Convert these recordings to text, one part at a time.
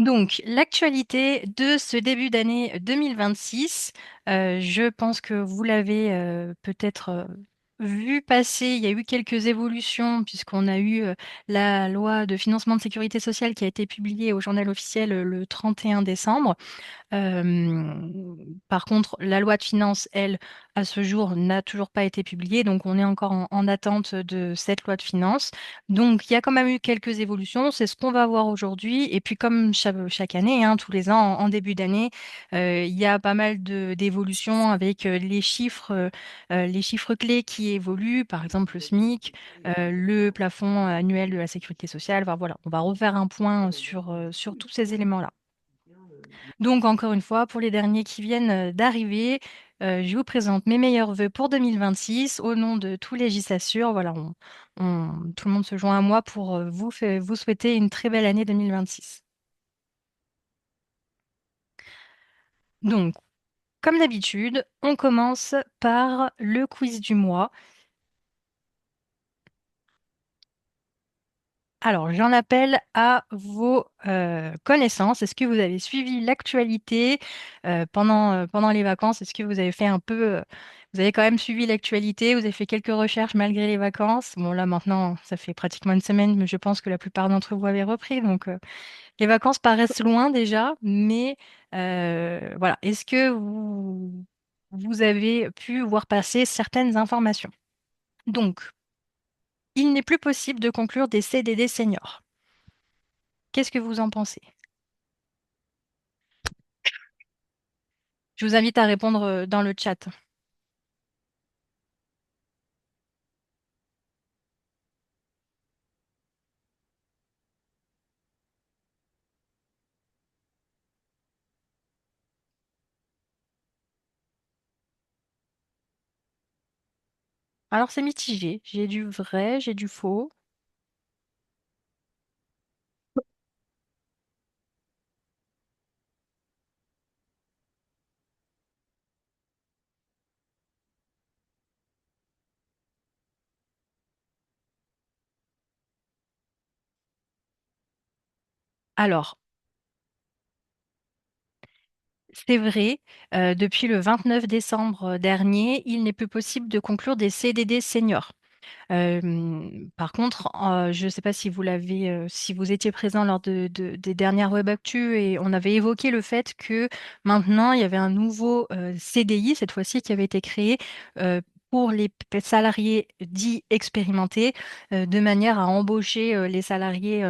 Donc, l'actualité de ce début d'année 2026, je pense que vous l'avez peut-être vu passer. Il y a eu quelques évolutions puisqu'on a eu la loi de financement de sécurité sociale qui a été publiée au journal officiel le 31 décembre. Par contre, la loi de finances, elle, à ce jour, n'a toujours pas été publiée, donc on est encore en attente de cette loi de finances. Donc, il y a quand même eu quelques évolutions, c'est ce qu'on va voir aujourd'hui. Et puis, comme chaque année, hein, tous les ans, en début d'année, il y a pas mal d'évolutions avec les chiffres clés qui évoluent, par exemple le SMIC, le plafond annuel de la sécurité sociale. Enfin, voilà, on va refaire un point sur tous ces éléments-là. Donc, encore une fois, pour les derniers qui viennent d'arriver, je vous présente mes meilleurs vœux pour 2026 au nom de tous les J'assure. Voilà, tout le monde se joint à moi pour vous souhaiter une très belle année 2026. Donc, comme d'habitude, on commence par le quiz du mois. Alors, j'en appelle à vos connaissances. Est-ce que vous avez suivi l'actualité pendant les vacances? Est-ce que vous avez fait un peu... vous avez quand même suivi l'actualité? Vous avez fait quelques recherches malgré les vacances? Bon, là, maintenant, ça fait pratiquement une semaine, mais je pense que la plupart d'entre vous avez repris. Donc, les vacances paraissent loin déjà, mais voilà. Est-ce que vous avez pu voir passer certaines informations? Donc, il n'est plus possible de conclure des CDD seniors. Qu'est-ce que vous en pensez? Je vous invite à répondre dans le chat. Alors c'est mitigé. J'ai du vrai, j'ai du faux. Alors, c'est vrai, depuis le 29 décembre dernier, il n'est plus possible de conclure des CDD seniors. Par contre, je ne sais pas si vous l'avez, si vous étiez présent lors des dernières Web Actu et on avait évoqué le fait que maintenant il y avait un nouveau CDI, cette fois-ci, qui avait été créé pour les salariés dits expérimentés, de manière à embaucher les salariés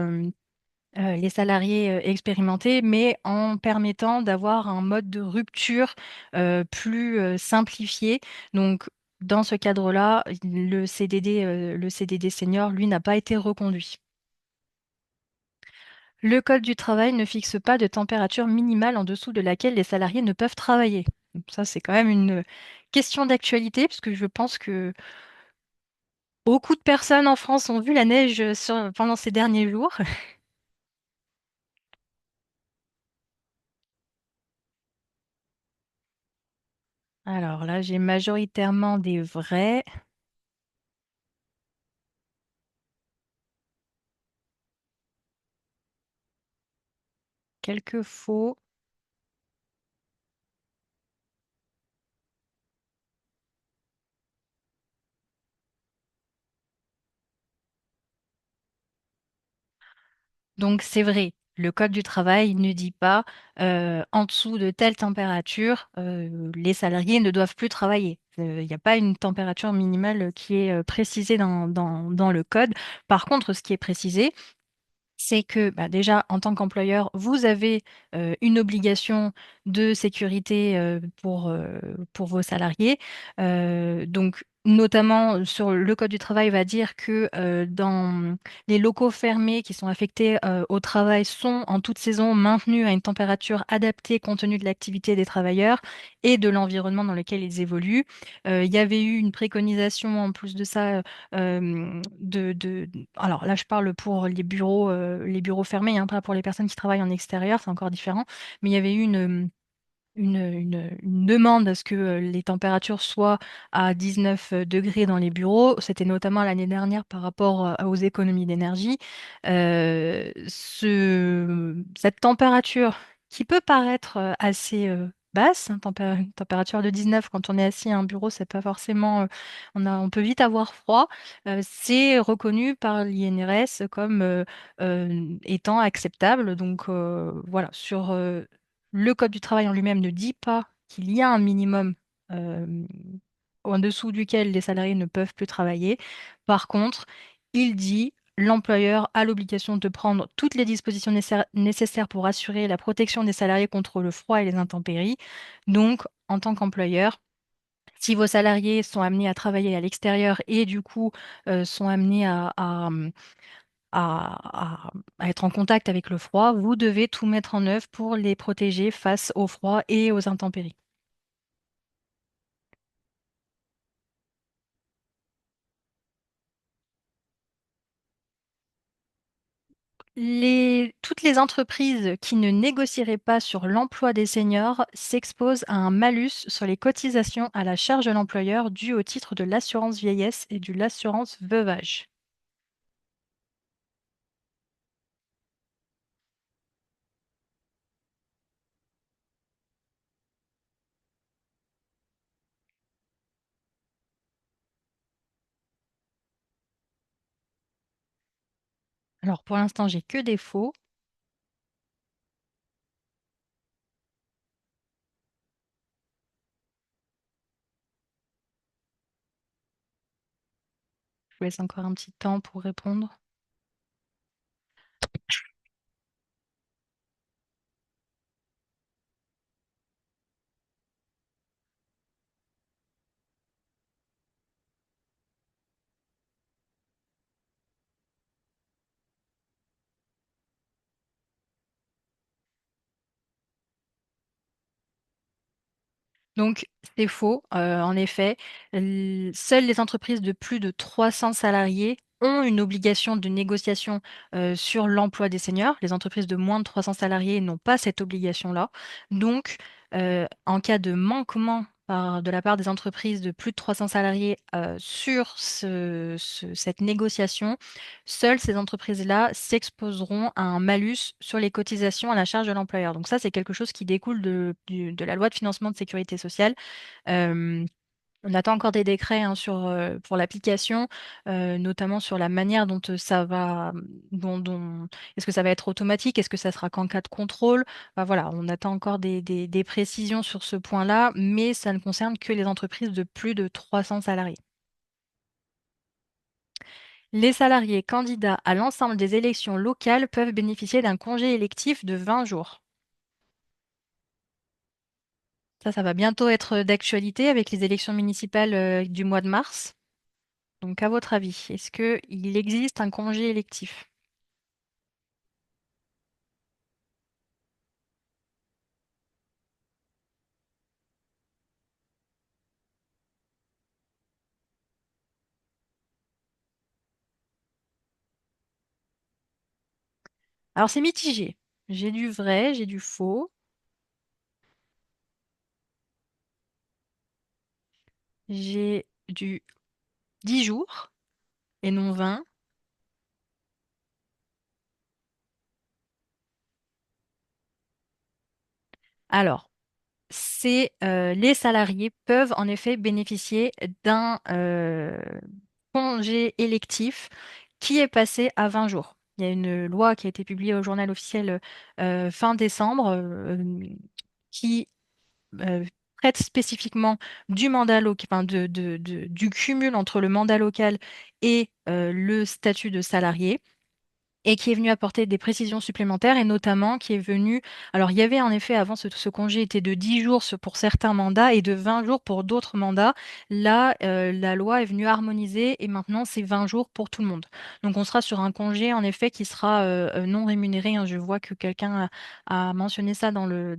expérimentés, mais en permettant d'avoir un mode de rupture plus simplifié. Donc, dans ce cadre-là, le CDD senior, lui, n'a pas été reconduit. Le Code du travail ne fixe pas de température minimale en dessous de laquelle les salariés ne peuvent travailler. Donc ça, c'est quand même une question d'actualité, puisque je pense que beaucoup de personnes en France ont vu la neige pendant ces derniers jours. Alors là, j'ai majoritairement des vrais. Quelques faux. Donc c'est vrai, le code du travail ne dit pas en dessous de telle température, les salariés ne doivent plus travailler. Il n'y a pas une température minimale qui est précisée dans le code. Par contre, ce qui est précisé, c'est que bah, déjà, en tant qu'employeur, vous avez une obligation de sécurité pour vos salariés. Donc, notamment sur le Code du travail va dire que dans les locaux fermés qui sont affectés au travail sont en toute saison maintenus à une température adaptée compte tenu de l'activité des travailleurs et de l'environnement dans lequel ils évoluent. Il y avait eu une préconisation en plus de ça alors là, je parle pour les bureaux fermés, hein, pas pour les personnes qui travaillent en extérieur, c'est encore différent. Mais il y avait eu une demande à ce que les températures soient à 19 degrés dans les bureaux. C'était notamment l'année dernière par rapport aux économies d'énergie. Cette température qui peut paraître assez basse, hein, une température de 19 quand on est assis à un bureau, c'est pas forcément, on peut vite avoir froid. C'est reconnu par l'INRS comme étant acceptable. Donc voilà, le Code du travail en lui-même ne dit pas qu'il y a un minimum euh, en dessous duquel les salariés ne peuvent plus travailler. Par contre, il dit l'employeur a l'obligation de prendre toutes les dispositions nécessaires pour assurer la protection des salariés contre le froid et les intempéries. Donc, en tant qu'employeur, si vos salariés sont amenés à travailler à l'extérieur et du coup sont amenés à être en contact avec le froid, vous devez tout mettre en œuvre pour les protéger face au froid et aux intempéries. Toutes les entreprises qui ne négocieraient pas sur l'emploi des seniors s'exposent à un malus sur les cotisations à la charge de l'employeur dû au titre de l'assurance vieillesse et de l'assurance veuvage. Alors pour l'instant, j'ai que des faux. Je vous laisse encore un petit temps pour répondre. Donc, c'est faux. En effet, seules les entreprises de plus de 300 salariés ont une obligation de négociation sur l'emploi des seniors. Les entreprises de moins de 300 salariés n'ont pas cette obligation-là. Donc, en cas de manquement de la part des entreprises de plus de 300 salariés sur cette négociation, seules ces entreprises-là s'exposeront à un malus sur les cotisations à la charge de l'employeur. Donc ça, c'est quelque chose qui découle de la loi de financement de sécurité sociale. Euh, on attend encore des décrets hein, pour l'application, notamment sur la manière dont ça va, est-ce que ça va être automatique, est-ce que ça sera qu'en cas de contrôle. Enfin, voilà, on attend encore des précisions sur ce point-là, mais ça ne concerne que les entreprises de plus de 300 salariés. Les salariés candidats à l'ensemble des élections locales peuvent bénéficier d'un congé électif de 20 jours. Ça va bientôt être d'actualité avec les élections municipales du mois de mars. Donc, à votre avis, est-ce qu'il existe un congé électif? Alors, c'est mitigé. J'ai du vrai, j'ai du faux, j'ai du 10 jours et non 20. Alors, les salariés peuvent en effet bénéficier d'un congé électif qui est passé à 20 jours. Il y a une loi qui a été publiée au journal officiel fin décembre qui traite spécifiquement du mandat local, enfin, du cumul entre le mandat local et le statut de salarié et qui est venu apporter des précisions supplémentaires et notamment qui est venu, alors il y avait en effet avant ce congé était de 10 jours pour certains mandats et de 20 jours pour d'autres mandats. Là, la loi est venue harmoniser et maintenant c'est 20 jours pour tout le monde. Donc on sera sur un congé en effet qui sera non rémunéré, hein. Je vois que quelqu'un a mentionné ça dans le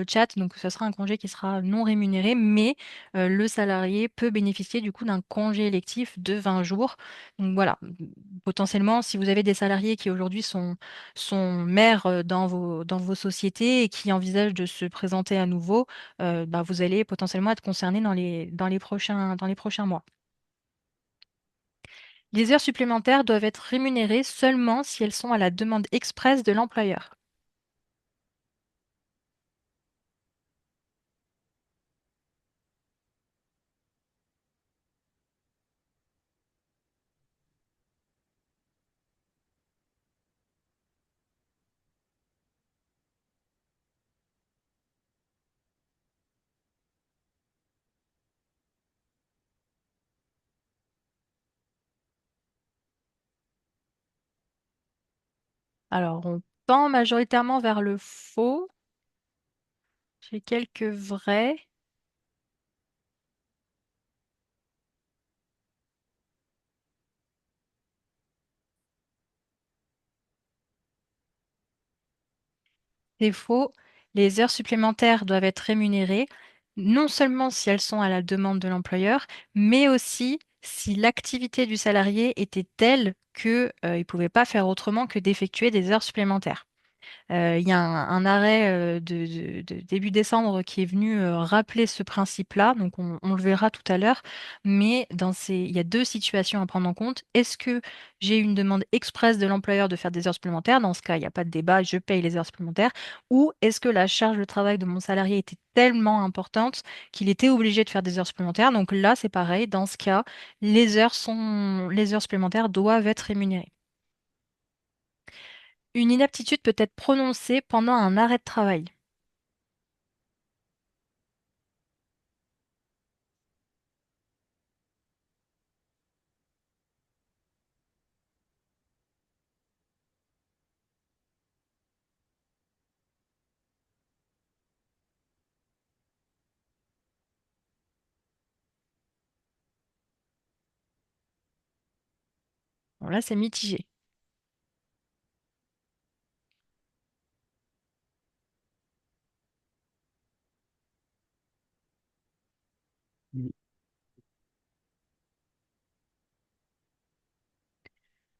chat. Donc ce sera un congé qui sera non rémunéré, mais le salarié peut bénéficier du coup d'un congé électif de 20 jours. Donc voilà, potentiellement, si vous avez des salariés salariés qui aujourd'hui sont maires dans vos sociétés et qui envisagent de se présenter à nouveau, bah, vous allez potentiellement être concerné dans les prochains mois. Les heures supplémentaires doivent être rémunérées seulement si elles sont à la demande expresse de l'employeur. Alors, on tend majoritairement vers le faux. J'ai quelques vrais. C'est faux. Les heures supplémentaires doivent être rémunérées, non seulement si elles sont à la demande de l'employeur, mais aussi si l'activité du salarié était telle qu'il ne pouvait pas faire autrement que d'effectuer des heures supplémentaires. Il y a un arrêt de début décembre qui est venu rappeler ce principe-là, donc on le verra tout à l'heure, mais il y a deux situations à prendre en compte. Est-ce que j'ai une demande expresse de l'employeur de faire des heures supplémentaires? Dans ce cas, il n'y a pas de débat, je paye les heures supplémentaires. Ou est-ce que la charge de travail de mon salarié était tellement importante qu'il était obligé de faire des heures supplémentaires? Donc là, c'est pareil, dans ce cas, les heures supplémentaires doivent être rémunérées. Une inaptitude peut être prononcée pendant un arrêt de travail. Bon, là, c'est mitigé.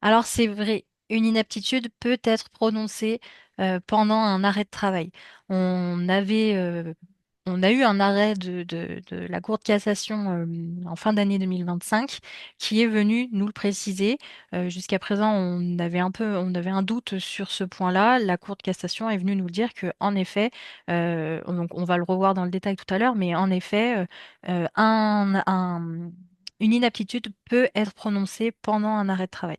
Alors c'est vrai, une inaptitude peut être prononcée pendant un arrêt de travail. On avait, on a eu un arrêt de la Cour de cassation en fin d'année 2025 qui est venu nous le préciser. Jusqu'à présent, on avait un doute sur ce point-là. La Cour de cassation est venue nous dire que, en effet, donc on va le revoir dans le détail tout à l'heure, mais en effet, une inaptitude peut être prononcée pendant un arrêt de travail.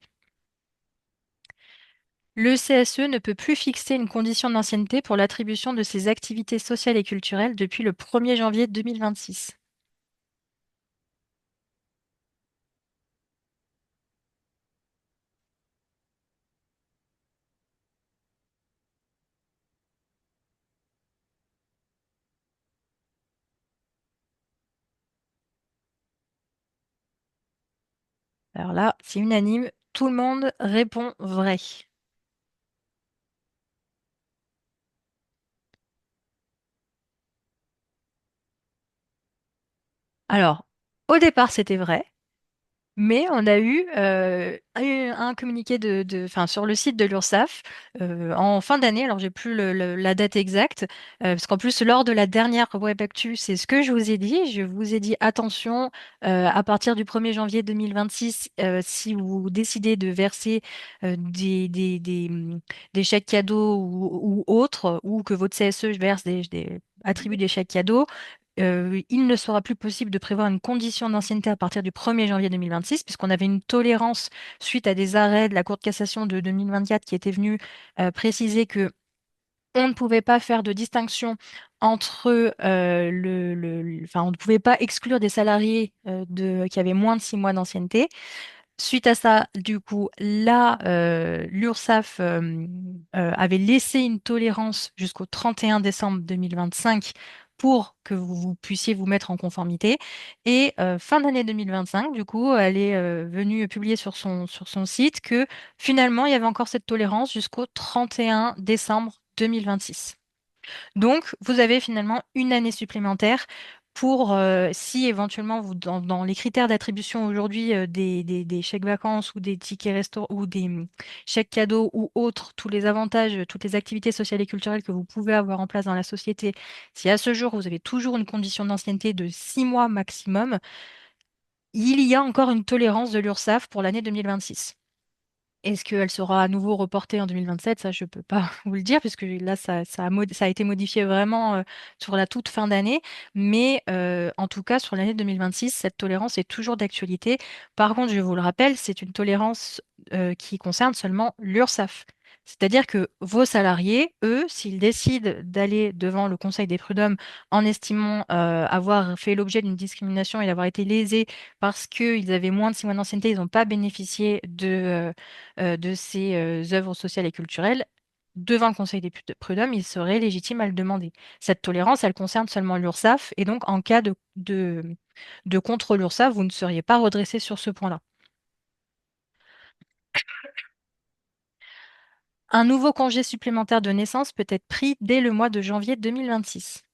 Le CSE ne peut plus fixer une condition d'ancienneté pour l'attribution de ses activités sociales et culturelles depuis le 1er janvier 2026. Alors là, c'est unanime, tout le monde répond vrai. Alors, au départ, c'était vrai. Mais on a eu un communiqué enfin, sur le site de l'URSSAF en fin d'année, alors j'ai plus la date exacte, parce qu'en plus lors de la dernière Web Actu, c'est ce que je vous ai dit. Je vous ai dit attention, à partir du 1er janvier 2026, si vous décidez de verser des chèques cadeaux ou autres, ou que votre CSE verse attribue des chèques cadeaux, il ne sera plus possible de prévoir une condition d'ancienneté à partir du 1er janvier 2026, puisqu'on avait une tolérance suite à des arrêts de la Cour de cassation de 2024 qui était venu préciser que on ne pouvait pas faire de distinction entre enfin, on ne pouvait pas exclure des salariés qui avaient moins de 6 mois d'ancienneté. Suite à ça, du coup, là, l'URSSAF avait laissé une tolérance jusqu'au 31 décembre 2025 pour que vous puissiez vous mettre en conformité. Et fin d'année 2025, du coup, elle est venue publier sur son site que finalement, il y avait encore cette tolérance jusqu'au 31 décembre 2026. Donc, vous avez finalement une année supplémentaire pour si éventuellement vous dans les critères d'attribution aujourd'hui des chèques vacances ou des tickets resto ou des chèques cadeaux ou autres, tous les avantages, toutes les activités sociales et culturelles que vous pouvez avoir en place dans la société, si à ce jour vous avez toujours une condition d'ancienneté de 6 mois maximum, il y a encore une tolérance de l'URSSAF pour l'année 2026. Est-ce qu'elle sera à nouveau reportée en 2027? Ça, je ne peux pas vous le dire, puisque là, ça a été modifié vraiment sur la toute fin d'année. Mais en tout cas, sur l'année 2026, cette tolérance est toujours d'actualité. Par contre, je vous le rappelle, c'est une tolérance qui concerne seulement l'URSSAF. C'est-à-dire que vos salariés, eux, s'ils décident d'aller devant le Conseil des prud'hommes en estimant avoir fait l'objet d'une discrimination et d'avoir été lésés parce qu'ils avaient moins de 6 mois d'ancienneté, ils n'ont pas bénéficié de ces œuvres sociales et culturelles, devant le Conseil des prud'hommes, il serait légitime à le demander. Cette tolérance, elle concerne seulement l'URSSAF, et donc en cas de contre l'URSSAF, vous ne seriez pas redressé sur ce point-là. Un nouveau congé supplémentaire de naissance peut être pris dès le mois de janvier 2026.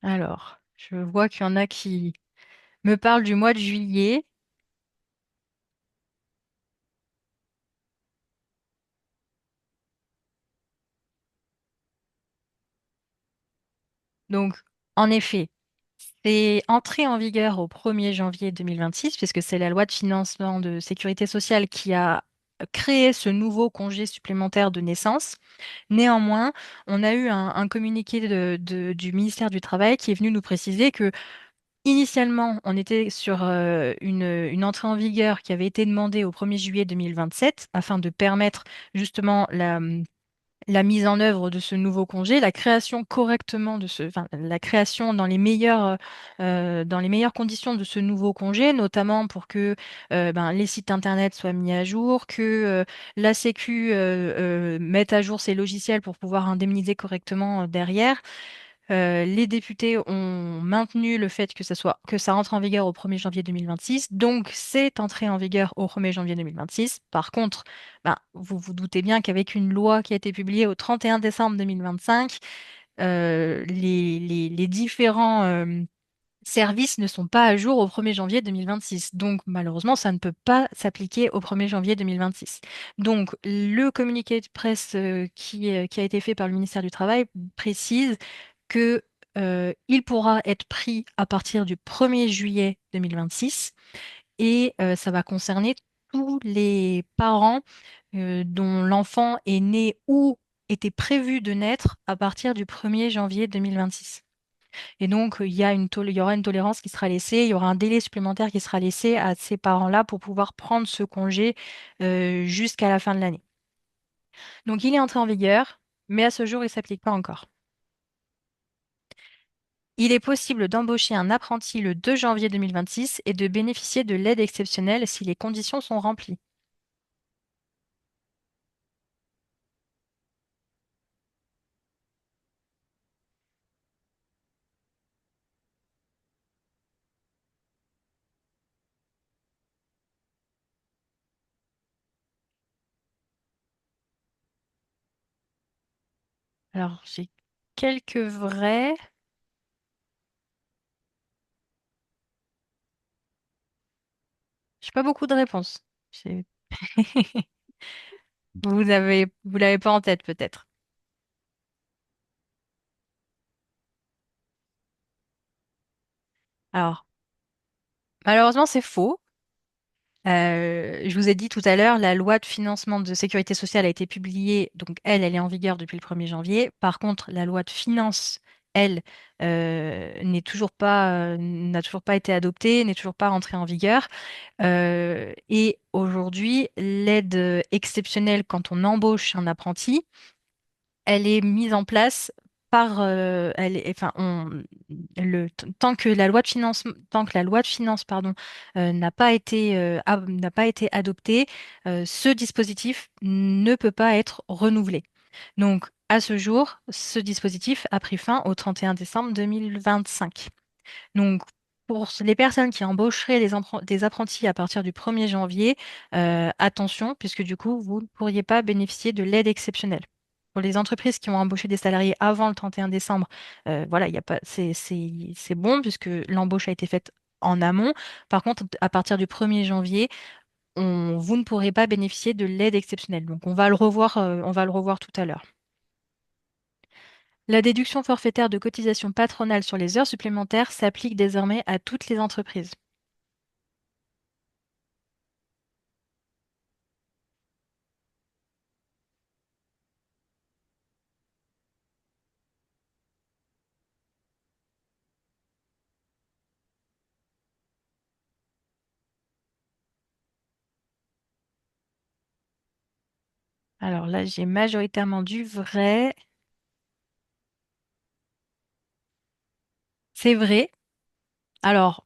Alors, je vois qu'il y en a qui me parlent du mois de juillet. Donc, en effet, c'est entré en vigueur au 1er janvier 2026, puisque c'est la loi de financement de sécurité sociale qui a créé ce nouveau congé supplémentaire de naissance. Néanmoins, on a eu un communiqué du ministère du Travail qui est venu nous préciser que initialement, on était sur une entrée en vigueur qui avait été demandée au 1er juillet 2027 afin de permettre justement la mise en œuvre de ce nouveau congé, la création correctement enfin, la création dans les meilleures conditions de ce nouveau congé, notamment pour que les sites internet soient mis à jour, que la Sécu mette à jour ses logiciels pour pouvoir indemniser correctement derrière. Les députés ont maintenu le fait que ça rentre en vigueur au 1er janvier 2026, donc c'est entré en vigueur au 1er janvier 2026. Par contre, vous vous doutez bien qu'avec une loi qui a été publiée au 31 décembre 2025, les différents services ne sont pas à jour au 1er janvier 2026. Donc malheureusement, ça ne peut pas s'appliquer au 1er janvier 2026. Donc le communiqué de presse qui a été fait par le ministère du Travail précise que il pourra être pris à partir du 1er juillet 2026 et ça va concerner tous les parents dont l'enfant est né ou était prévu de naître à partir du 1er janvier 2026. Et donc, il y aura une tolérance qui sera laissée, il y aura un délai supplémentaire qui sera laissé à ces parents-là pour pouvoir prendre ce congé jusqu'à la fin de l'année. Donc, il est entré en vigueur, mais à ce jour, il ne s'applique pas encore. Il est possible d'embaucher un apprenti le 2 janvier 2026 et de bénéficier de l'aide exceptionnelle si les conditions sont remplies. Alors, j'ai quelques vrais. J'ai pas beaucoup de réponses. J'ai- vous l'avez pas en tête peut-être. Alors, malheureusement, c'est faux. Je vous ai dit tout à l'heure, la loi de financement de sécurité sociale a été publiée, donc elle est en vigueur depuis le 1er janvier. Par contre, la loi de finances, elle, n'a toujours pas été adoptée, n'est toujours pas rentrée en vigueur. Et aujourd'hui, l'aide exceptionnelle quand on embauche un apprenti, elle est mise en place enfin, tant que la loi de finances, pardon, n'a pas été adoptée, ce dispositif ne peut pas être renouvelé. Donc, À ce jour, ce dispositif a pris fin au 31 décembre 2025. Donc, pour les personnes qui embaucheraient des apprentis à partir du 1er janvier, attention, puisque du coup, vous ne pourriez pas bénéficier de l'aide exceptionnelle. Pour les entreprises qui ont embauché des salariés avant le 31 décembre, voilà, il y a pas, c'est bon puisque l'embauche a été faite en amont. Par contre, à partir du 1er janvier, vous ne pourrez pas bénéficier de l'aide exceptionnelle. Donc, on va le revoir tout à l'heure. La déduction forfaitaire de cotisation patronale sur les heures supplémentaires s'applique désormais à toutes les entreprises. Alors là, j'ai majoritairement du vrai. C'est vrai. Alors,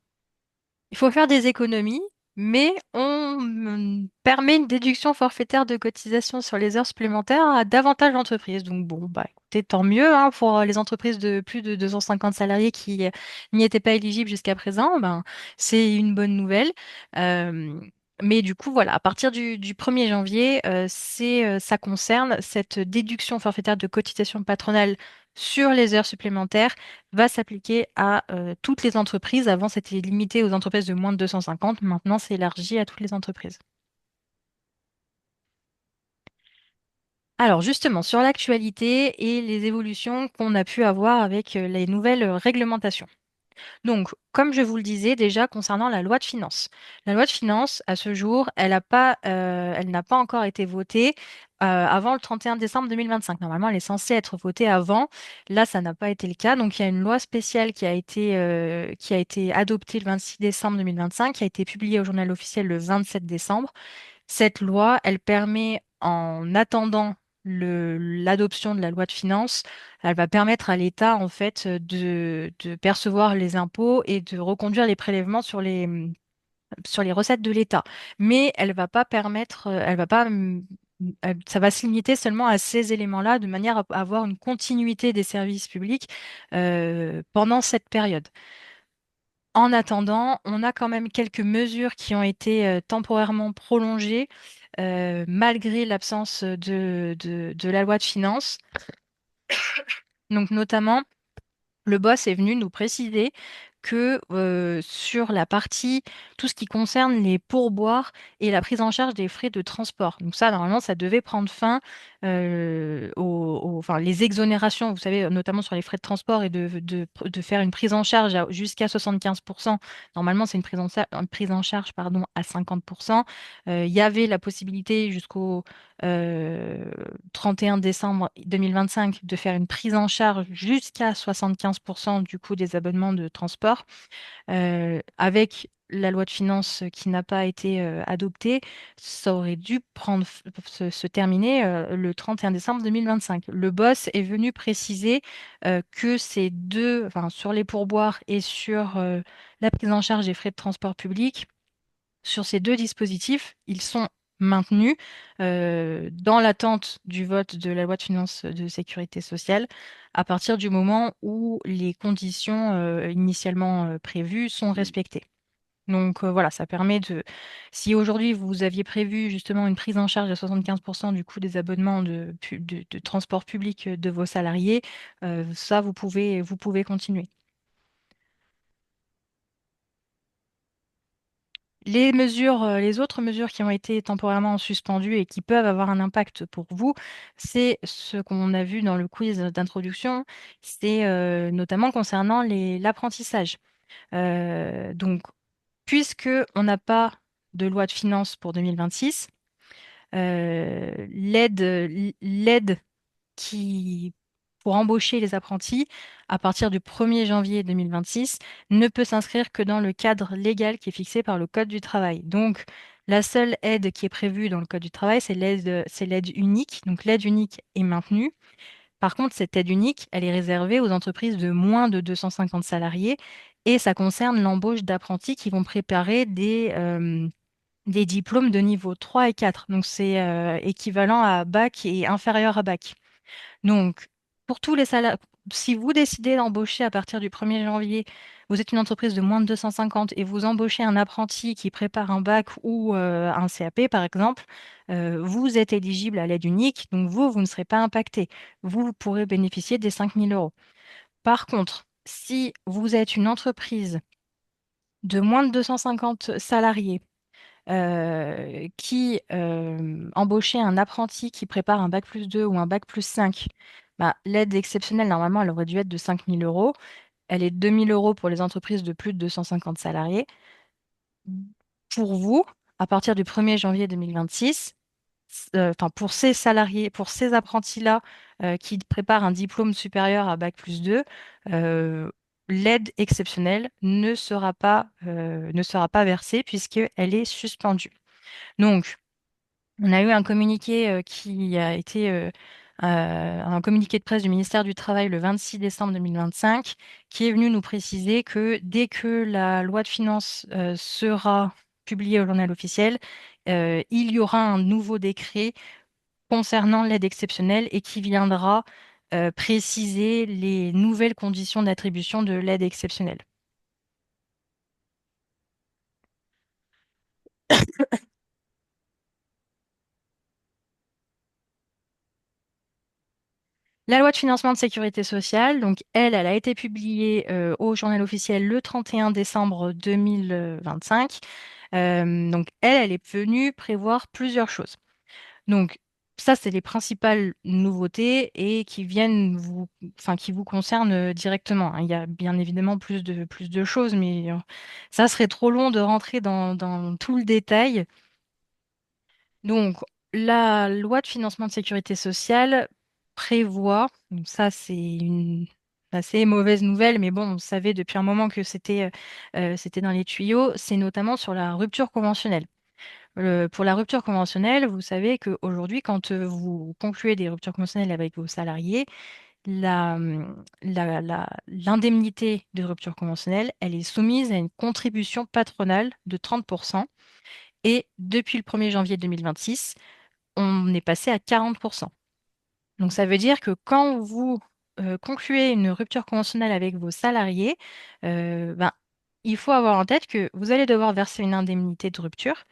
il faut faire des économies, mais on permet une déduction forfaitaire de cotisation sur les heures supplémentaires à davantage d'entreprises. Donc bon, bah écoutez, tant mieux hein, pour les entreprises de plus de 250 salariés qui n'y étaient pas éligibles jusqu'à présent. Ben, c'est une bonne nouvelle. Euh, mais du coup, voilà, à partir du 1er janvier, ça concerne cette déduction forfaitaire de cotisation patronale sur les heures supplémentaires va s'appliquer à toutes les entreprises. Avant, c'était limité aux entreprises de moins de 250. Maintenant, c'est élargi à toutes les entreprises. Alors, justement, sur l'actualité et les évolutions qu'on a pu avoir avec les nouvelles réglementations. Donc, comme je vous le disais déjà concernant la loi de finances. La loi de finances, à ce jour, elle n'a pas encore été votée avant le 31 décembre 2025. Normalement, elle est censée être votée avant. Là, ça n'a pas été le cas. Donc, il y a une loi spéciale qui a été adoptée le 26 décembre 2025, qui a été publiée au journal officiel le 27 décembre. Cette loi, elle permet, en attendant l'adoption de la loi de finances, elle va permettre à l'État, en fait, de percevoir les impôts et de reconduire les prélèvements sur les recettes de l'État. Mais elle va pas permettre, elle va pas, ça va se limiter seulement à ces éléments-là, de manière à avoir une continuité des services publics pendant cette période. En attendant, on a quand même quelques mesures qui ont été temporairement prolongées malgré l'absence de la loi de finances. Donc notamment, le boss est venu nous préciser que sur la partie, tout ce qui concerne les pourboires et la prise en charge des frais de transport. Donc ça, normalement, ça devait prendre fin enfin, les exonérations, vous savez, notamment sur les frais de transport et de faire une prise en charge jusqu'à 75%. Normalement, c'est une prise en charge pardon, à 50%. Il y avait la possibilité jusqu'au euh, 31 décembre 2025 de faire une prise en charge jusqu'à 75% du coût des abonnements de transport. Avec la loi de finances qui n'a pas été adoptée, ça aurait dû se terminer le 31 décembre 2025. Le boss est venu préciser que ces deux, enfin, sur les pourboires et sur la prise en charge des frais de transport public, sur ces deux dispositifs, ils sont maintenus dans l'attente du vote de la loi de finances de sécurité sociale à partir du moment où les conditions initialement prévues sont respectées. Donc voilà, ça permet de... Si aujourd'hui vous aviez prévu justement une prise en charge à 75% du coût des abonnements de transport public de vos salariés, ça vous pouvez continuer. Les autres mesures qui ont été temporairement suspendues et qui peuvent avoir un impact pour vous, c'est ce qu'on a vu dans le quiz d'introduction, c'est notamment concernant l'apprentissage. Donc, puisque on n'a pas de loi de finances pour 2026, l'aide qui, pour embaucher les apprentis à partir du 1er janvier 2026, ne peut s'inscrire que dans le cadre légal qui est fixé par le Code du travail. Donc, la seule aide qui est prévue dans le Code du travail, c'est l'aide unique. Donc, l'aide unique est maintenue. Par contre, cette aide unique, elle est réservée aux entreprises de moins de 250 salariés et ça concerne l'embauche d'apprentis qui vont préparer des diplômes de niveau 3 et 4. Donc, c'est équivalent à bac et inférieur à bac. Donc, pour tous les salariés, si vous décidez d'embaucher à partir du 1er janvier, vous êtes une entreprise de moins de 250 et vous embauchez un apprenti qui prépare un bac ou un CAP, par exemple, vous êtes éligible à l'aide unique, donc vous ne serez pas impacté. Vous pourrez bénéficier des 5 000 euros. Par contre, si vous êtes une entreprise de moins de 250 salariés qui embauchait un apprenti qui prépare un bac+2 ou un bac+5, bah, l'aide exceptionnelle, normalement, elle aurait dû être de 5 000 euros. Elle est de 2 000 euros pour les entreprises de plus de 250 salariés. Pour vous, à partir du 1er janvier 2026, enfin, pour ces salariés, pour ces apprentis-là qui préparent un diplôme supérieur à bac+2, euh, l'aide exceptionnelle ne sera pas versée puisqu'elle est suspendue. Donc, on a eu un communiqué qui a été un communiqué de presse du ministère du Travail le 26 décembre 2025 qui est venu nous préciser que dès que la loi de finances sera publiée au journal officiel, il y aura un nouveau décret concernant l'aide exceptionnelle et qui viendra préciser les nouvelles conditions d'attribution de l'aide exceptionnelle. La loi de financement de sécurité sociale, donc elle a été publiée au journal officiel le 31 décembre 2025. Donc elle est venue prévoir plusieurs choses. Donc ça, c'est les principales nouveautés et qui viennent vous, enfin, qui vous concernent directement, hein. Il y a bien évidemment plus de choses, mais ça serait trop long de rentrer dans tout le détail. Donc, la loi de financement de sécurité sociale prévoit, donc ça c'est une assez mauvaise nouvelle, mais bon, on savait depuis un moment que c'était dans les tuyaux, c'est notamment sur la rupture conventionnelle. Pour la rupture conventionnelle, vous savez qu'aujourd'hui, quand vous concluez des ruptures conventionnelles avec vos salariés, l'indemnité de rupture conventionnelle, elle est soumise à une contribution patronale de 30%. Et depuis le 1er janvier 2026, on est passé à 40%. Donc ça veut dire que quand vous concluez une rupture conventionnelle avec vos salariés, ben, il faut avoir en tête que vous allez devoir verser une indemnité de rupture,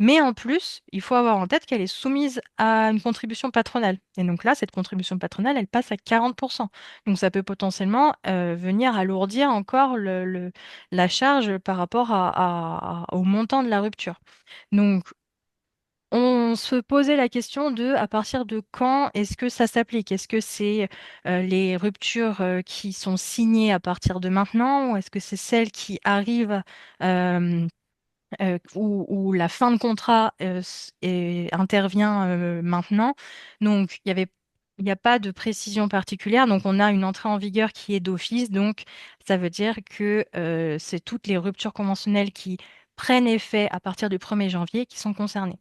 mais en plus, il faut avoir en tête qu'elle est soumise à une contribution patronale. Et donc là, cette contribution patronale, elle passe à 40%. Donc ça peut potentiellement venir alourdir encore la charge par rapport au montant de la rupture. Donc on se posait la question de à partir de quand est-ce que ça s'applique? Est-ce que c'est les ruptures qui sont signées à partir de maintenant ou est-ce que c'est celles qui arrivent euh, où la fin de contrat intervient maintenant? Donc il n'y a pas de précision particulière. Donc on a une entrée en vigueur qui est d'office. Donc ça veut dire que c'est toutes les ruptures conventionnelles qui prennent effet à partir du 1er janvier qui sont concernées.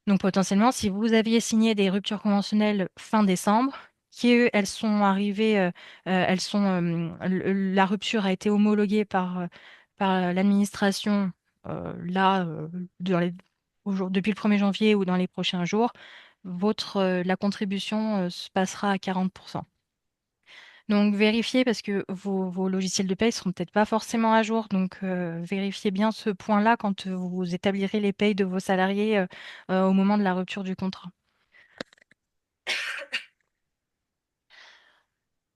Donc potentiellement, si vous aviez signé des ruptures conventionnelles fin décembre, elles sont arrivées, la rupture a été homologuée par l'administration là, depuis le 1er janvier ou dans les prochains jours, la contribution se passera à 40%. Donc vérifiez parce que vos logiciels de paye seront peut-être pas forcément à jour. Donc vérifiez bien ce point-là quand vous établirez les payes de vos salariés au moment de la rupture du contrat.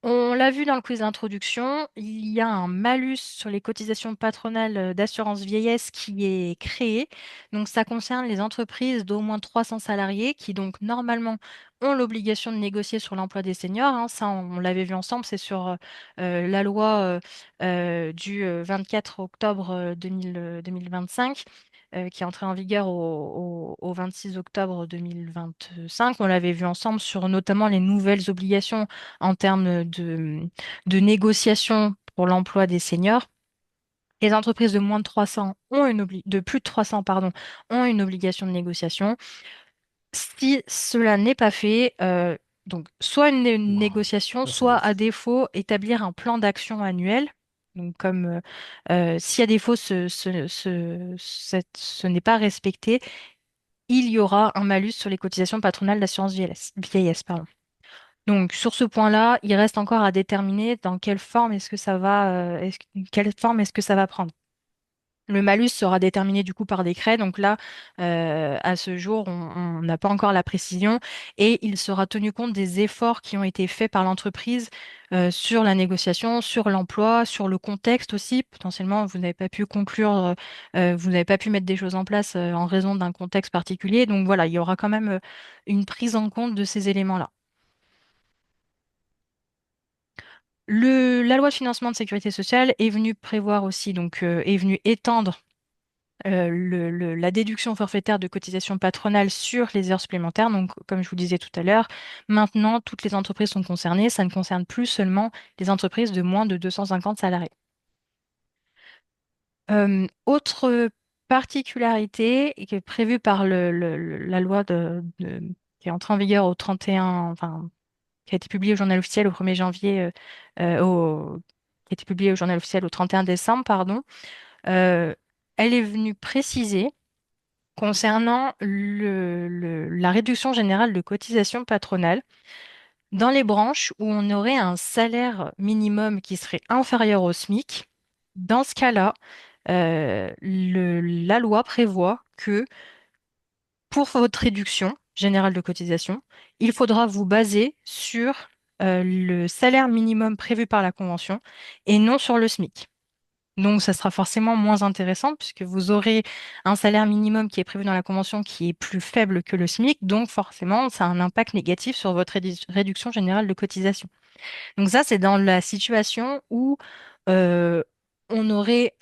On l'a vu dans le quiz d'introduction, il y a un malus sur les cotisations patronales d'assurance vieillesse qui est créé. Donc ça concerne les entreprises d'au moins 300 salariés qui donc normalement ont l'obligation de négocier sur l'emploi des seniors, hein. Ça, on l'avait vu ensemble, c'est sur la loi du 24 octobre 2025 qui est entrée en vigueur au 26 octobre 2025. On l'avait vu ensemble sur notamment les nouvelles obligations en termes de négociation pour l'emploi des seniors. Les entreprises de moins de 300 de plus de 300, pardon, ont une obligation de négociation. Si cela n'est pas fait, donc soit une Waouh, négociation, ça c'est soit à ouf. défaut établir un plan d'action annuel. Donc comme si à défaut ce n'est pas respecté, il y aura un malus sur les cotisations patronales d'assurance vieillesse, pardon. Donc sur ce point-là, il reste encore à déterminer dans quelle forme est-ce que ça va, quelle forme est-ce que ça va prendre. Le malus sera déterminé du coup par décret. Donc là, à ce jour, on n'a pas encore la précision et il sera tenu compte des efforts qui ont été faits par l'entreprise sur la négociation, sur l'emploi, sur le contexte aussi. Potentiellement, vous n'avez pas pu conclure, vous n'avez pas pu mettre des choses en place en raison d'un contexte particulier. Donc voilà, il y aura quand même une prise en compte de ces éléments-là. La loi de financement de sécurité sociale est venue prévoir aussi, donc est venue étendre la déduction forfaitaire de cotisation patronale sur les heures supplémentaires. Donc, comme je vous disais tout à l'heure, maintenant, toutes les entreprises sont concernées. Ça ne concerne plus seulement les entreprises de moins de 250 salariés. Autre particularité qui est prévue par la loi qui est entrée en vigueur au 31, enfin, qui a été publiée au journal officiel au 1er janvier, qui a été publiée au journal officiel au 31 décembre, pardon, euh, elle est venue préciser concernant la réduction générale de cotisation patronale dans les branches où on aurait un salaire minimum qui serait inférieur au SMIC. Dans ce cas-là, la loi prévoit que pour votre réduction générale de cotisation, il faudra vous baser sur le salaire minimum prévu par la Convention et non sur le SMIC. Donc, ça sera forcément moins intéressant puisque vous aurez un salaire minimum qui est prévu dans la Convention qui est plus faible que le SMIC. Donc, forcément, ça a un impact négatif sur votre réduction générale de cotisation. Donc, ça, c'est dans la situation où euh, on aurait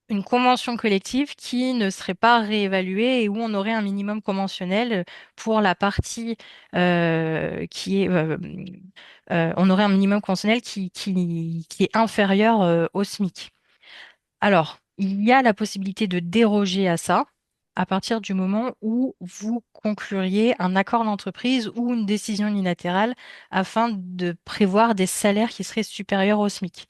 une convention collective qui ne serait pas réévaluée et où on aurait un minimum conventionnel pour la partie qui est... on aurait un minimum conventionnel qui est inférieur au SMIC. Alors, il y a la possibilité de déroger à ça à partir du moment où vous concluriez un accord d'entreprise ou une décision unilatérale afin de prévoir des salaires qui seraient supérieurs au SMIC.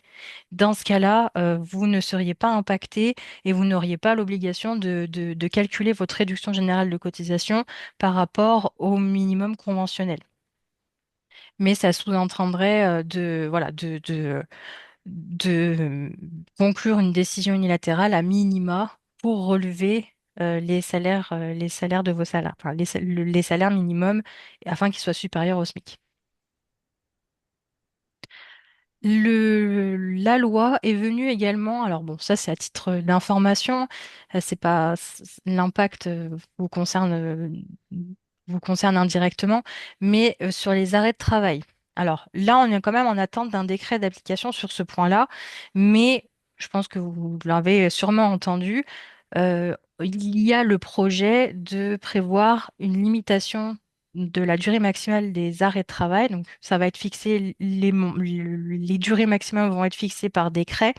Dans ce cas-là, vous ne seriez pas impacté et vous n'auriez pas l'obligation de calculer votre réduction générale de cotisation par rapport au minimum conventionnel. Mais ça sous-entendrait voilà, de conclure une décision unilatérale à minima pour relever les salaires de vos salaires, enfin, les salaires minimums afin qu'ils soient supérieurs au SMIC. La loi est venue également, alors bon, ça c'est à titre d'information, c'est pas l'impact vous concerne indirectement, mais sur les arrêts de travail. Alors là, on est quand même en attente d'un décret d'application sur ce point-là, mais je pense que vous l'avez sûrement entendu, il y a le projet de prévoir une limitation de la durée maximale des arrêts de travail. Donc, ça va être fixé, les durées maximales vont être fixées par décret.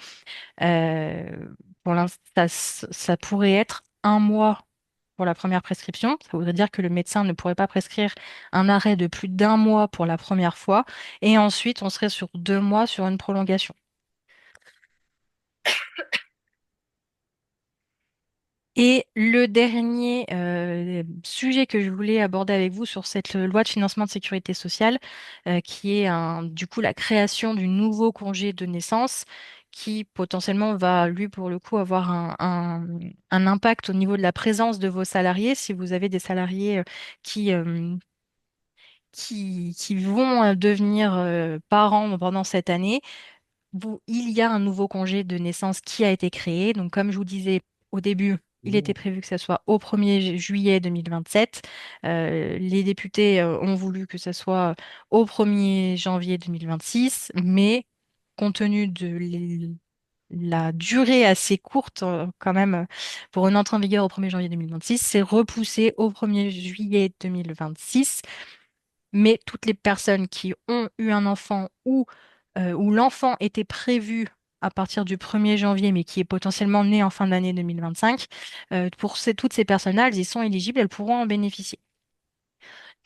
Euh, pour l'instant, ça pourrait être un mois pour la première prescription. Ça voudrait dire que le médecin ne pourrait pas prescrire un arrêt de plus d'un mois pour la première fois. Et ensuite, on serait sur 2 mois sur une prolongation. Et le dernier sujet que je voulais aborder avec vous sur cette loi de financement de sécurité sociale, qui est du coup la création du nouveau congé de naissance, qui potentiellement va, lui, pour le coup, avoir un impact au niveau de la présence de vos salariés. Si vous avez des salariés qui, euh, qui vont devenir parents pendant cette année, il y a un nouveau congé de naissance qui a été créé. Donc, comme je vous disais au début, il était prévu que ce soit au 1er juillet 2027. Les députés ont voulu que ce soit au 1er janvier 2026, mais compte tenu de la durée assez courte, quand même, pour une entrée en vigueur au 1er janvier 2026, c'est repoussé au 1er juillet 2026, mais toutes les personnes qui ont eu un enfant ou où l'enfant était prévu à partir du 1er janvier, mais qui est potentiellement né en fin d'année 2025, pour toutes ces personnes-là, elles y sont éligibles, elles pourront en bénéficier.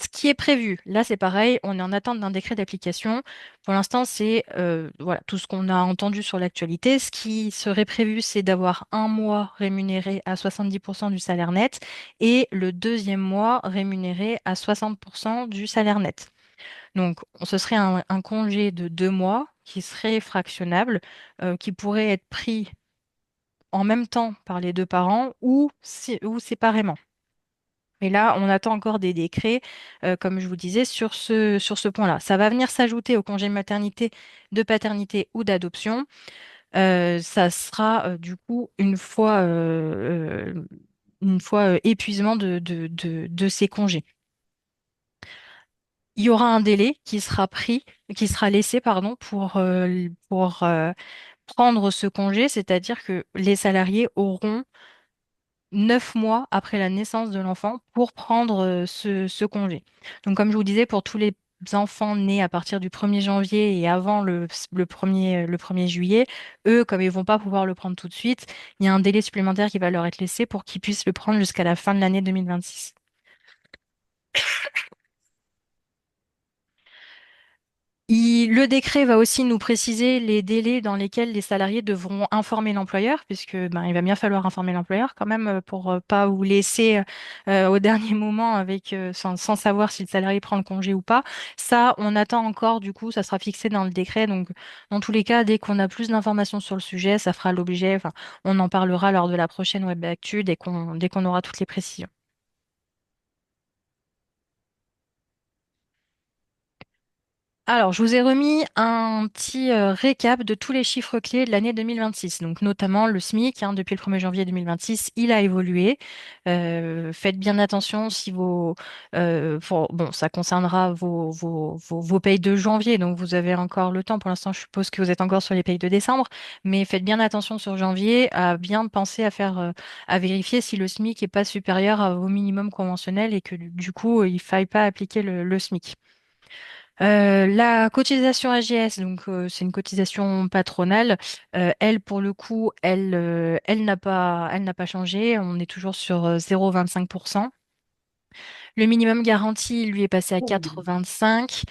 Ce qui est prévu, là c'est pareil, on est en attente d'un décret d'application. Pour l'instant, c'est voilà, tout ce qu'on a entendu sur l'actualité. Ce qui serait prévu, c'est d'avoir un mois rémunéré à 70% du salaire net et le deuxième mois rémunéré à 60% du salaire net. Donc, ce serait un congé de 2 mois qui serait fractionnable, qui pourrait être pris en même temps par les deux parents ou séparément. Et là, on attend encore des décrets, comme je vous disais, sur ce point-là. Ça va venir s'ajouter au congé de maternité, de paternité ou d'adoption. Ça sera du coup une fois épuisement de ces congés. Il y aura un délai qui sera laissé, pardon, pour prendre ce congé, c'est-à-dire que les salariés auront 9 mois après la naissance de l'enfant pour prendre ce congé. Donc, comme je vous disais, pour tous les enfants nés à partir du 1er janvier et avant le 1er juillet, eux, comme ils vont pas pouvoir le prendre tout de suite, il y a un délai supplémentaire qui va leur être laissé pour qu'ils puissent le prendre jusqu'à la fin de l'année 2026. Le décret va aussi nous préciser les délais dans lesquels les salariés devront informer l'employeur, puisque ben, il va bien falloir informer l'employeur quand même pour pas vous laisser au dernier moment sans savoir si le salarié prend le congé ou pas. Ça, on attend encore, du coup, ça sera fixé dans le décret. Donc, dans tous les cas, dès qu'on a plus d'informations sur le sujet, ça fera l'objet, enfin, on en parlera lors de la prochaine Web Actu dès qu'on aura toutes les précisions. Alors, je vous ai remis un petit récap de tous les chiffres clés de l'année 2026. Donc, notamment le SMIC, hein, depuis le 1er janvier 2026, il a évolué. Faites bien attention si bon, ça concernera vos payes de janvier, donc vous avez encore le temps. Pour l'instant, je suppose que vous êtes encore sur les payes de décembre, mais faites bien attention sur janvier à bien penser à vérifier si le SMIC n'est pas supérieur au minimum conventionnel et que du coup, il ne faille pas appliquer le SMIC. La cotisation AGS, donc c'est une cotisation patronale. Elle, pour le coup, elle n'a pas changé. On est toujours sur 0,25%. Le minimum garanti, lui, est passé à 4,25.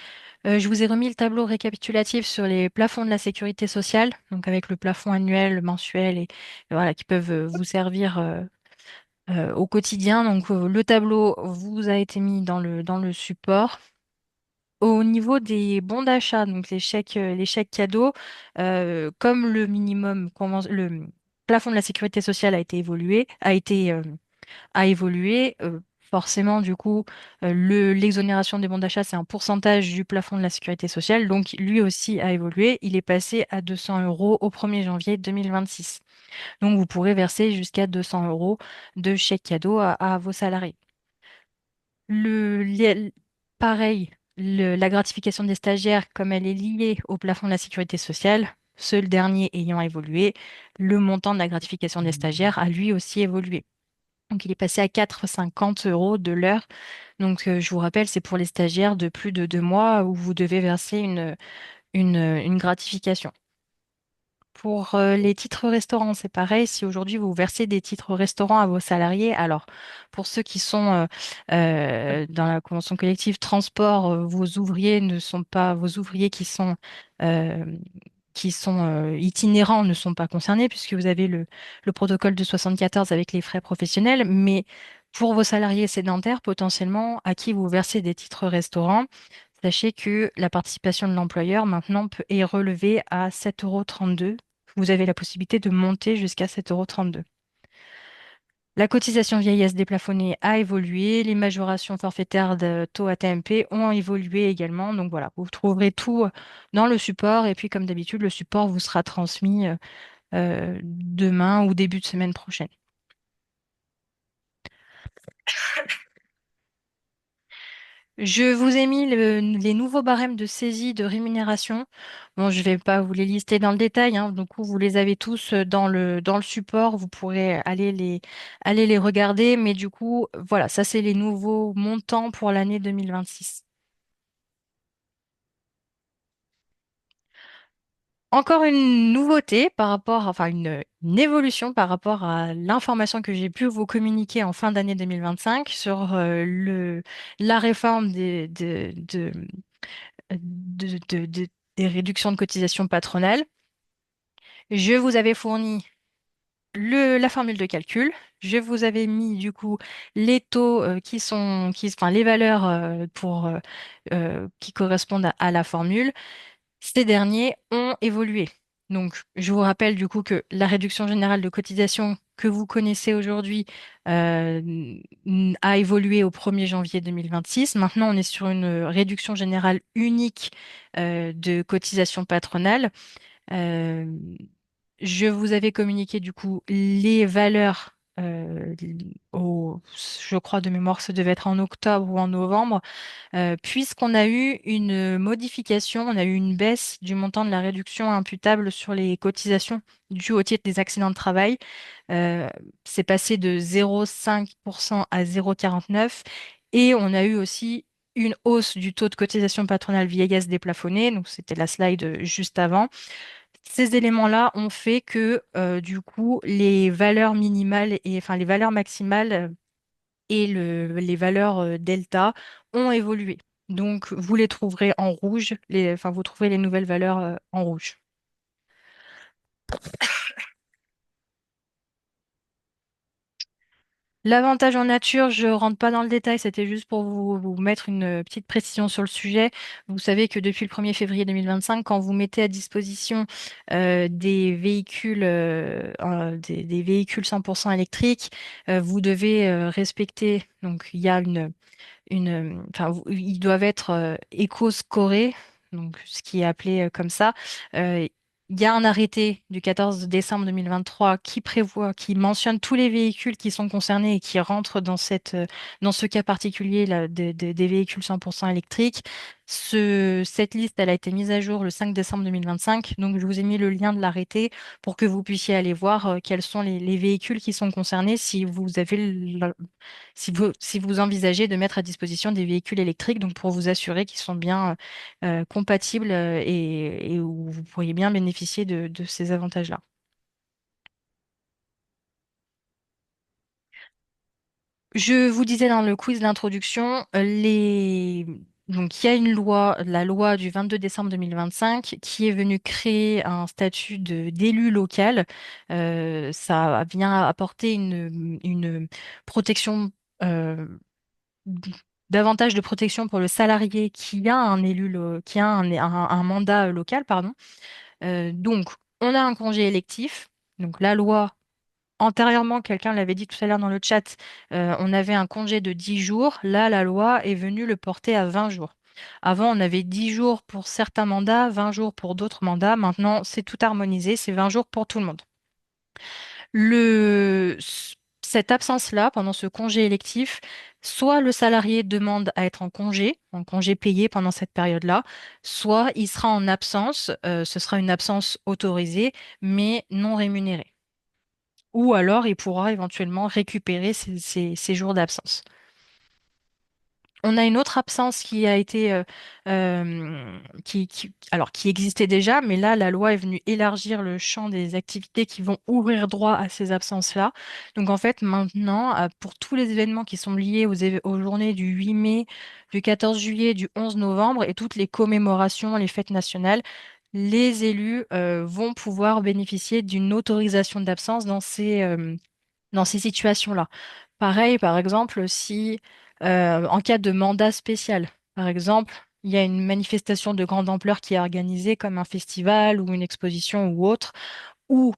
Je vous ai remis le tableau récapitulatif sur les plafonds de la sécurité sociale, donc avec le plafond annuel, mensuel et voilà, qui peuvent vous servir au quotidien. Donc le tableau vous a été mis dans le support. Au niveau des bons d'achat, donc les chèques cadeaux, comme le plafond de la sécurité sociale a évolué, forcément, du coup, l'exonération des bons d'achat, c'est un pourcentage du plafond de la sécurité sociale, donc lui aussi a évolué. Il est passé à 200 euros au 1er janvier 2026. Donc, vous pourrez verser jusqu'à 200 euros de chèques cadeaux à vos salariés. Le, les- Pareil, la gratification des stagiaires, comme elle est liée au plafond de la sécurité sociale, ce dernier ayant évolué, le montant de la gratification des stagiaires a lui aussi évolué. Donc il est passé à 4,50 euros de l'heure. Donc je vous rappelle, c'est pour les stagiaires de plus de 2 mois où vous devez verser une gratification. Pour les titres restaurants, c'est pareil. Si aujourd'hui vous versez des titres restaurants à vos salariés, alors pour ceux qui sont dans la convention collective transport, vos ouvriers euh, qui sont itinérants ne sont pas concernés puisque vous avez le protocole de 74 avec les frais professionnels. Mais pour vos salariés sédentaires, potentiellement, à qui vous versez des titres restaurants, sachez que la participation de l'employeur maintenant est relevée à 7,32 €. Vous avez la possibilité de monter jusqu'à 7,32 €. La cotisation vieillesse déplafonnée a évolué, les majorations forfaitaires de taux AT-MP ont évolué également. Donc voilà, vous trouverez tout dans le support et puis comme d'habitude, le support vous sera transmis demain ou début de semaine prochaine. Je vous ai mis les nouveaux barèmes de saisie de rémunération. Bon, je ne vais pas vous les lister dans le détail, hein. Du coup, vous les avez tous dans le support. Vous pourrez aller les regarder. Mais du coup, voilà, ça, c'est les nouveaux montants pour l'année 2026. Encore une nouveauté enfin une évolution par rapport à l'information que j'ai pu vous communiquer en fin d'année 2025 sur la réforme des réductions de cotisations patronales. Je vous avais fourni La formule de calcul. Je vous avais mis du coup les taux enfin les valeurs qui correspondent à la formule. Ces derniers ont évolué. Donc, je vous rappelle du coup que la réduction générale de cotisation que vous connaissez aujourd'hui euh, a évolué au 1er janvier 2026. Maintenant, on est sur une réduction générale unique de cotisation patronale. Euh, je vous avais communiqué du coup les valeurs je crois de mémoire, ça devait être en octobre ou en novembre, puisqu'on a eu une modification, on a eu une baisse du montant de la réduction imputable sur les cotisations dues au titre des accidents de travail. Euh, c'est passé de 0,5% à 0,49 et on a eu aussi une hausse du taux de cotisation patronale vieillesse déplafonné, donc c'était la slide juste avant. Ces éléments-là ont fait que du coup les valeurs minimales et enfin les valeurs maximales et les valeurs delta ont évolué. Donc, vous les trouverez en rouge, enfin, vous trouverez les nouvelles valeurs en rouge. L'avantage en nature, je rentre pas dans le détail, c'était juste pour vous mettre une petite précision sur le sujet. Vous savez que depuis le 1er février 2025, quand vous mettez à disposition des véhicules 100% électriques, vous devez respecter, donc il y a enfin, ils doivent être éco-scorés, donc ce qui est appelé comme ça. Euh, il y a un arrêté du 14 décembre 2023 qui prévoit, qui mentionne tous les véhicules qui sont concernés et qui rentrent dans dans ce cas particulier là, des véhicules 100% électriques. Cette liste, elle a été mise à jour le 5 décembre 2025. Donc, je vous ai mis le lien de l'arrêté pour que vous puissiez aller voir quels sont les véhicules qui sont concernés si vous avez si vous envisagez de mettre à disposition des véhicules électriques, donc pour vous assurer qu'ils sont bien compatibles et où vous pourriez bien bénéficier de ces avantages-là. Je vous disais dans le quiz d'introduction, donc il y a une loi, la loi du 22 décembre 2025, qui est venue créer un statut d'élu local. Ça vient apporter une protection euh, davantage de protection pour le salarié qui a qui a un mandat local, pardon. Donc, on a un congé électif. Donc, la loi, antérieurement, quelqu'un l'avait dit tout à l'heure dans le chat, on avait un congé de 10 jours. Là, la loi est venue le porter à 20 jours. Avant, on avait 10 jours pour certains mandats, 20 jours pour d'autres mandats. Maintenant, c'est tout harmonisé, c'est 20 jours pour tout le monde. Cette absence-là, pendant ce congé électif, soit le salarié demande à être en congé payé pendant cette période-là, soit il sera en absence, ce sera une absence autorisée, mais non rémunérée. Ou alors il pourra éventuellement récupérer ces jours d'absence. On a une autre absence qui a été, alors qui existait déjà, mais là, la loi est venue élargir le champ des activités qui vont ouvrir droit à ces absences-là. Donc, en fait, maintenant, pour tous les événements qui sont liés aux journées du 8 mai, du 14 juillet, du 11 novembre et toutes les commémorations, les fêtes nationales, les élus, vont pouvoir bénéficier d'une autorisation d'absence dans ces situations-là. Pareil, par exemple, si en cas de mandat spécial, par exemple, il y a une manifestation de grande ampleur qui est organisée comme un festival ou une exposition ou autre, ou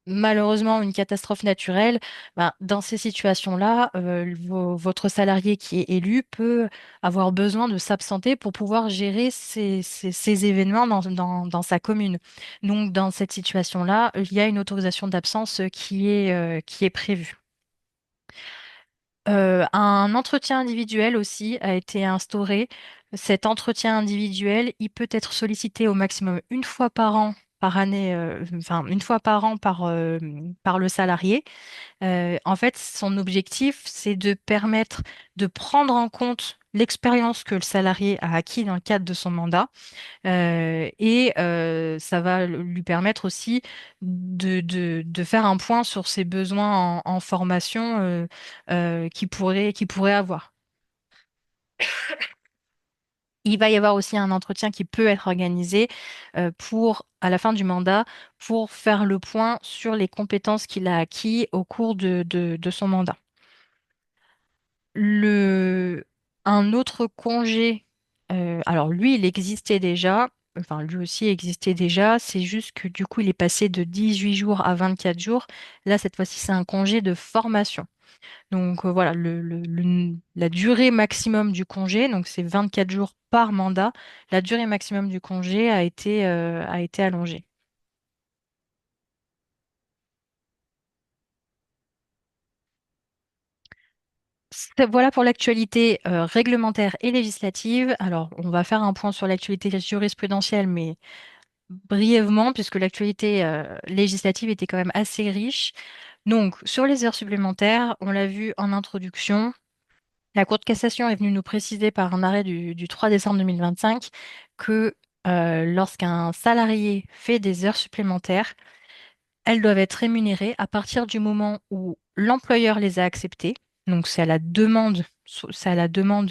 malheureusement une catastrophe naturelle, ben, dans ces situations-là, votre salarié qui est élu peut avoir besoin de s'absenter pour pouvoir gérer ces événements dans sa commune. Donc, dans cette situation-là, il y a une autorisation d'absence qui est prévue. Un entretien individuel aussi a été instauré. Cet entretien individuel, il peut être sollicité au maximum une fois par an, par année, enfin une fois par an par le salarié. En fait, son objectif, c'est de permettre de prendre en compte l'expérience que le salarié a acquis dans le cadre de son mandat ça va lui permettre aussi de faire un point sur ses besoins en formation qu'il pourrait avoir. Il va y avoir aussi un entretien qui peut être organisé pour, à la fin du mandat, pour faire le point sur les compétences qu'il a acquis au cours de son mandat. Le, un autre congé, alors lui, il existait déjà, enfin lui aussi existait déjà, c'est juste que du coup, il est passé de 18 jours à 24 jours. Là, cette fois-ci, c'est un congé de formation. Donc voilà, la durée maximum du congé, donc c'est 24 jours par mandat, la durée maximum du congé a été allongée. Voilà pour l'actualité réglementaire et législative. Alors, on va faire un point sur l'actualité jurisprudentielle, mais brièvement, puisque l'actualité législative était quand même assez riche. Donc, sur les heures supplémentaires, on l'a vu en introduction, la Cour de cassation est venue nous préciser par un arrêt du 3 décembre 2025 que lorsqu'un salarié fait des heures supplémentaires, elles doivent être rémunérées à partir du moment où l'employeur les a acceptées. Donc, c'est à la demande, c'est à la demande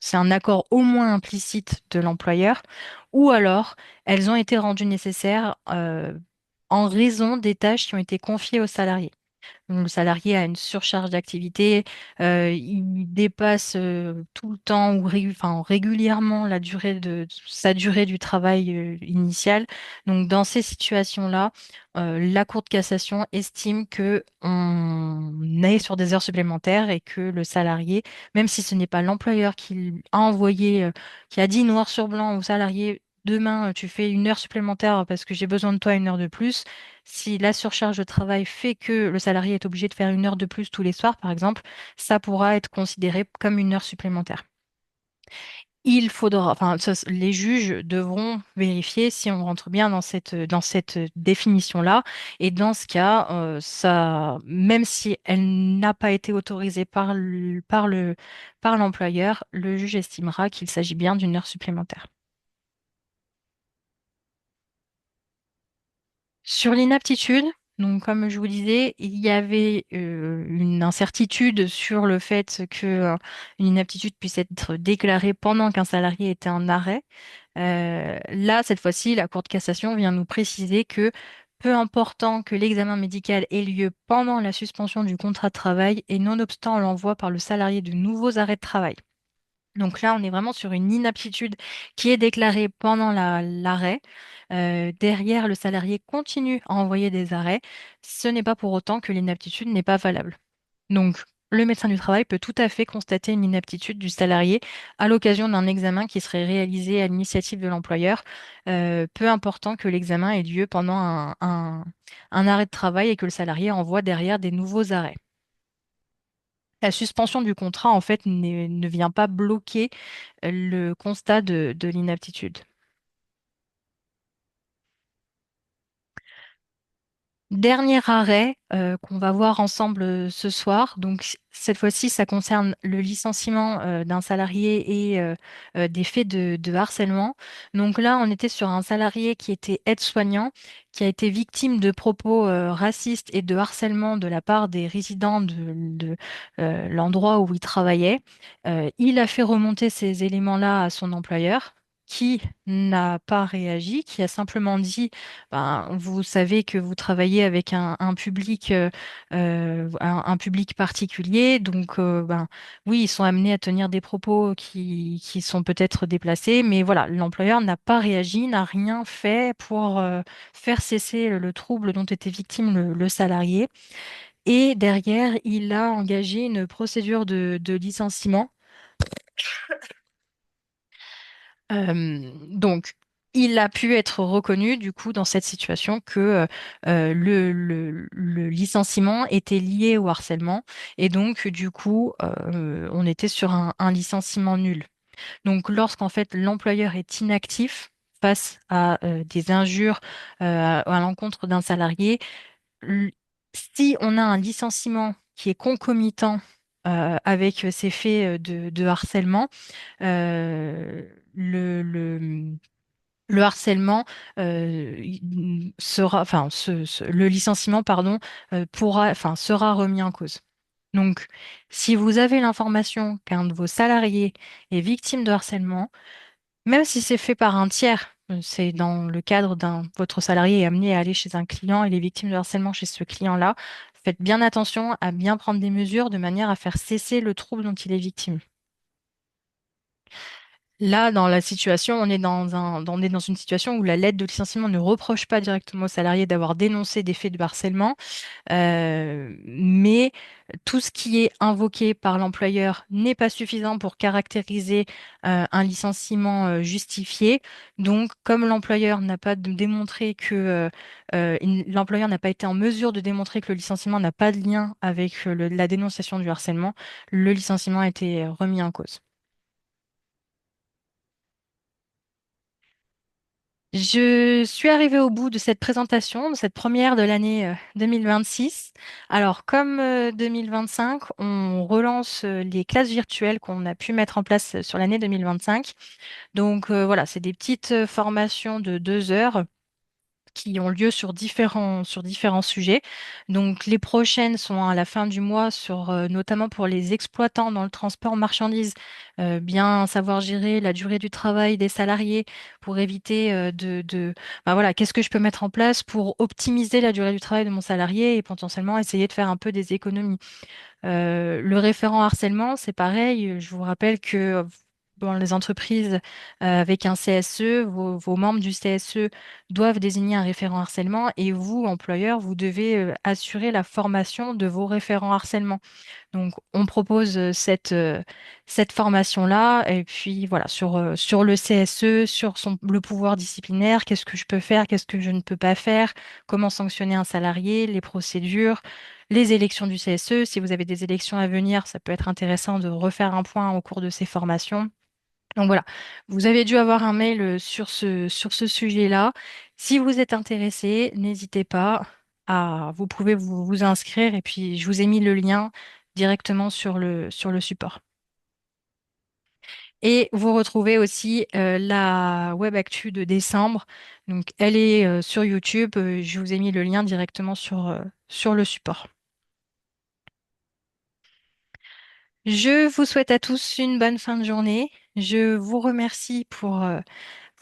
c'est un accord au moins implicite de l'employeur, ou alors elles ont été rendues nécessaires en raison des tâches qui ont été confiées aux salariés. Donc, le salarié a une surcharge d'activité, il dépasse tout le temps ou enfin, régulièrement sa durée du travail initial. Donc, dans ces situations-là, la Cour de cassation estime que on est sur des heures supplémentaires et que le salarié, même si ce n'est pas l'employeur qui a envoyé, qui a dit noir sur blanc au salarié, demain, tu fais une heure supplémentaire parce que j'ai besoin de toi une heure de plus. Si la surcharge de travail fait que le salarié est obligé de faire une heure de plus tous les soirs, par exemple, ça pourra être considéré comme une heure supplémentaire. Il faudra, enfin, les juges devront vérifier si on rentre bien dans cette définition-là. Et dans ce cas, ça, même si elle n'a pas été autorisée par l'employeur, le juge estimera qu'il s'agit bien d'une heure supplémentaire. Sur l'inaptitude, donc comme je vous disais, il y avait une incertitude sur le fait que une inaptitude puisse être déclarée pendant qu'un salarié était en arrêt. Là, cette fois-ci, la Cour de cassation vient nous préciser que peu important que l'examen médical ait lieu pendant la suspension du contrat de travail et nonobstant l'envoi par le salarié de nouveaux arrêts de travail. Donc là, on est vraiment sur une inaptitude qui est déclarée pendant l'arrêt. Derrière, le salarié continue à envoyer des arrêts. Ce n'est pas pour autant que l'inaptitude n'est pas valable. Donc, le médecin du travail peut tout à fait constater une inaptitude du salarié à l'occasion d'un examen qui serait réalisé à l'initiative de l'employeur, peu important que l'examen ait lieu pendant un arrêt de travail et que le salarié envoie derrière des nouveaux arrêts. La suspension du contrat, en fait, ne vient pas bloquer le constat de l'inaptitude. Dernier arrêt qu'on va voir ensemble ce soir. Donc cette fois-ci, ça concerne le licenciement d'un salarié et des faits de harcèlement. Donc là, on était sur un salarié qui était aide-soignant, qui a été victime de propos racistes et de harcèlement de la part des résidents de l'endroit où il travaillait. Il a fait remonter ces éléments-là à son employeur, qui n'a pas réagi, qui a simplement dit ben, vous savez que vous travaillez avec un public, un public particulier, donc ben, oui, ils sont amenés à tenir des propos qui sont peut-être déplacés, mais voilà, l'employeur n'a pas réagi, n'a rien fait pour faire cesser le trouble dont était victime le salarié. Et derrière, il a engagé une procédure de licenciement. Donc, il a pu être reconnu, du coup, dans cette situation, que le licenciement était lié au harcèlement. Et donc, du coup, on était sur un licenciement nul. Donc, lorsqu'en fait l'employeur est inactif face à des injures à l'encontre d'un salarié, l- si on a un licenciement qui est concomitant avec ces faits de harcèlement, euh, le, le, le harcèlement sera, enfin, le licenciement, pardon, pourra, enfin, sera remis en cause. Donc, si vous avez l'information qu'un de vos salariés est victime de harcèlement, même si c'est fait par un tiers, c'est dans le cadre votre salarié est amené à aller chez un client et il est victime de harcèlement chez ce client-là, faites bien attention à bien prendre des mesures de manière à faire cesser le trouble dont il est victime. Là, dans la situation, on est dans une situation où la lettre de licenciement ne reproche pas directement au salarié d'avoir dénoncé des faits de harcèlement, mais tout ce qui est invoqué par l'employeur n'est pas suffisant pour caractériser un licenciement justifié. Donc, comme l'employeur n'a pas démontré l'employeur n'a pas été en mesure de démontrer que le licenciement n'a pas de lien avec la dénonciation du harcèlement, le licenciement a été remis en cause. Je suis arrivée au bout de cette présentation, de cette première de l'année 2026. Alors, comme 2025, on relance les classes virtuelles qu'on a pu mettre en place sur l'année 2025. Donc, voilà, c'est des petites formations de 2 heures qui ont lieu sur différents sujets. Donc, les prochaines sont à la fin du mois sur, notamment pour les exploitants dans le transport marchandises, bien savoir gérer la durée du travail des salariés pour éviter bah voilà, qu'est-ce que je peux mettre en place pour optimiser la durée du travail de mon salarié et potentiellement essayer de faire un peu des économies. Le référent harcèlement, c'est pareil. Je vous rappelle que dans les entreprises avec un CSE, vos membres du CSE doivent désigner un référent harcèlement et vous, employeur, vous devez assurer la formation de vos référents harcèlement. Donc, on propose cette formation-là. Et puis, voilà, sur le CSE, sur le pouvoir disciplinaire, qu'est-ce que je peux faire, qu'est-ce que je ne peux pas faire, comment sanctionner un salarié, les procédures, les élections du CSE. Si vous avez des élections à venir, ça peut être intéressant de refaire un point au cours de ces formations. Donc voilà, vous avez dû avoir un mail sur ce sujet-là. Si vous êtes intéressé, n'hésitez pas vous pouvez vous inscrire et puis je vous ai mis le lien directement sur le support. Et vous retrouvez aussi la web actu de décembre. Donc elle est sur YouTube. Je vous ai mis le lien directement sur le support. Je vous souhaite à tous une bonne fin de journée. Je vous remercie pour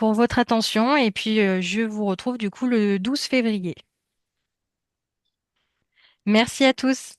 votre attention et puis je vous retrouve du coup le 12 février. Merci à tous.